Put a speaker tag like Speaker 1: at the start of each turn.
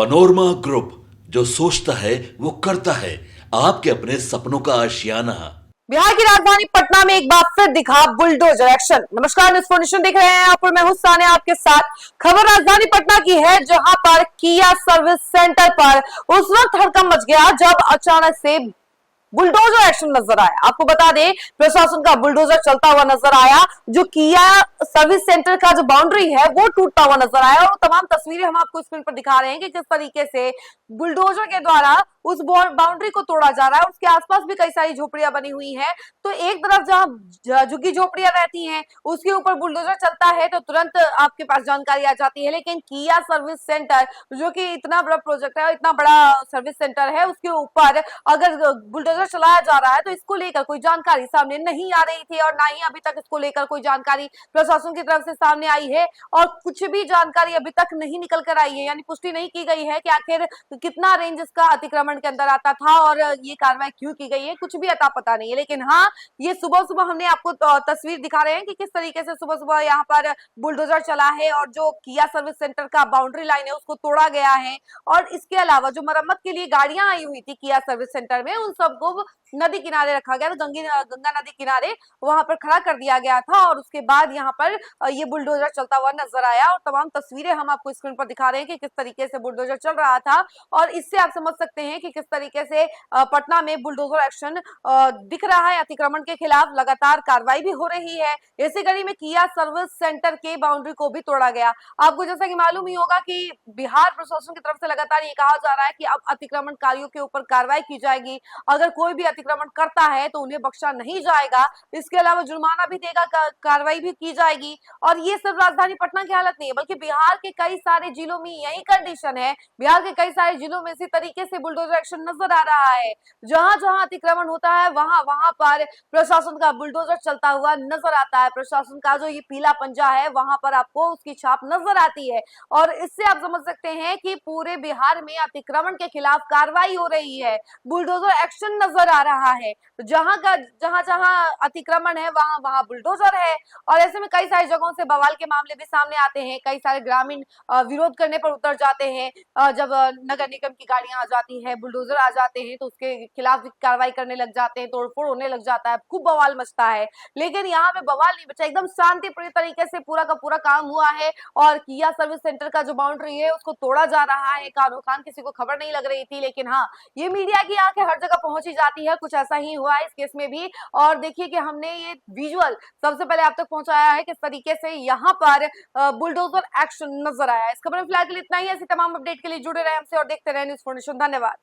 Speaker 1: Panorama group, जो सोचता है वो करता है। आपके अपने सपनों का आशियाना।
Speaker 2: बिहार की राजधानी पटना में एक बार फिर दिखा बुलडोजर एक्शन। नमस्कार, न्यूज़ फोर्नेशन देख रहे हैं आप और मैं हूं सानिया आपके साथ। खबर राजधानी पटना की है, जहां पर किया सर्विस सेंटर पर उस वक्त हड़कंप मच गया जब अचानक से बुलडोजर एक्शन नजर आया। आपको बता दें, प्रशासन का बुलडोजर चलता हुआ नजर आया। जो किया सर्विस सेंटर का जो बाउंड्री है वो टूटता हुआ नजर आया और तमाम तस्वीरें हम आपको स्क्रीन पर दिखा रहे हैं कि किस तरीके से बुलडोजर के द्वारा उस बाउंड्री को तोड़ा जा रहा है। उसके आसपास भी कई सारी झोपड़ियां बनी हुई हैं। तो एक तरफ जहां झुग्गी झोपड़ियां रहती हैं उसके ऊपर बुलडोजर चलता है तो तुरंत आपके पास जानकारी आ जाती है, लेकिन किया सर्विस सेंटर जो कि इतना बड़ा प्रोजेक्ट है, इतना बड़ा सर्विस सेंटर है, उसके ऊपर अगर बुलडोजर चलाया जा रहा है तो इसको लेकर कोई जानकारी सामने नहीं आ रही थी और ना ही अभी तक इसको लेकर कोई जानकारी प्रशासन की तरफ से सामने आई है और कुछ भी जानकारी अभी तक नहीं निकल कर आई है, यानी पुष्टि नहीं की गई है कि आखिर कितना रेंज इसका अतिक्रमण के अंदर आता था और ये कार्रवाई क्यों की गई है, कुछ भी अता पता नहीं है। लेकिन हाँ, ये सुबह सुबह हमने आपको तस्वीर दिखा रहे हैं कि किस तरीके से सुबह सुबह यहाँ पर बुलडोजर चला है और जो किया सर्विस सेंटर का बाउंड्री लाइन है उसको तोड़ा गया है। और इसके अलावा जो मरम्मत के लिए गाड़ियां आई हुई थी किया सर्विस सेंटर में, उन सबको नदी किनारे रखा गया, गंगा नदी किनारे वहां पर खड़ा कर दिया गया था और उसके बाद यहाँ पर ये बुलडोजर चलता हुआ नजर आया और तमाम तस्वीरें हम आपको स्क्रीन पर दिखा रहे हैं कि किस तरीके से बुलडोजर चल रहा था। और इससे आप समझ सकते हैं कि किस तरीके से पटना में बुलडोजर एक्शन दिख रहा है। अतिक्रमण के खिलाफ लगातार कार्रवाई भी हो रही है। इसी कड़ी में किया सर्विस सेंटर के बाउंड्री को भी तोड़ा गया। आपको जैसा कि मालूम ही होगा कि बिहार प्रशासन की तरफ से लगातार ये कहा जा रहा है कि अब अतिक्रमणकारियों के ऊपर कार्रवाई की जाएगी। अगर कोई भी अतिक्रमण करता है तो उन्हें बख्शा नहीं जाएगा, इसके अलावा जुर्माना भी देगा, कार्रवाई भी की जाएगी। और ये सिर्फ राजधानी पटना की हालत नहीं है, बल्कि बिहार के कई सारे जिलों में यही कंडीशन है। बिहार के कई सारे जिलों में इसी तरीके से बुलडोजर एक्शन नजर आ रहा है। जहां जहां अतिक्रमण होता है वहां वहां पर प्रशासन का बुलडोजर चलता हुआ नजर आता है। प्रशासन का जो ये पीला पंजा है वहां पर आपको उसकी छाप नजर आती है और इससे आप समझ सकते हैं कि पूरे बिहार में अतिक्रमण के खिलाफ कार्रवाई हो रही है, बुलडोजर एक्शन नजर आ रहा है। जहां जहां अतिक्रमण है वहां वहां बुलडोजर है और ऐसे में कई सारी जगहों से बवाल के मामले भी सामने आते हैं। कई सारे ग्रामीण विरोध करने पर उतर जाते हैं। जब नगर निगम की गाड़ियां आ जाती हैं, बुलडोजर आ जाते हैं तो उसके खिलाफ भी कार्रवाई करने लग जाते हैं, तोड़फोड़ होने लग जाता है, खूब बवाल मचता है। लेकिन यहाँ पे बवाल नहीं बचा, एकदम शांतिपूर्ण तरीके से पूरा का पूरा काम हुआ है और किया सर्विस सेंटर का जो बाउंड्री है उसको तोड़ा जा रहा है। कानो खान किसी को खबर नहीं लग रही थी, लेकिन हाँ, ये मीडिया की आंखें हर जगह पहुंची जाती है। कुछ ऐसा ही हुआ है इस केस में भी और देखिए कि हमने ये विजुअल सबसे पहले आप तक पहुंचाया है किस तरीके से यहाँ पर बुलडोजर एक्शन नजर आया। इस खबर में फिलहाल के लिए इतना ही। ऐसी तमाम अपडेट के लिए जुड़े रहे हमसे और देखते रहे न्यूज़ फोर्नेशन। धन्यवाद।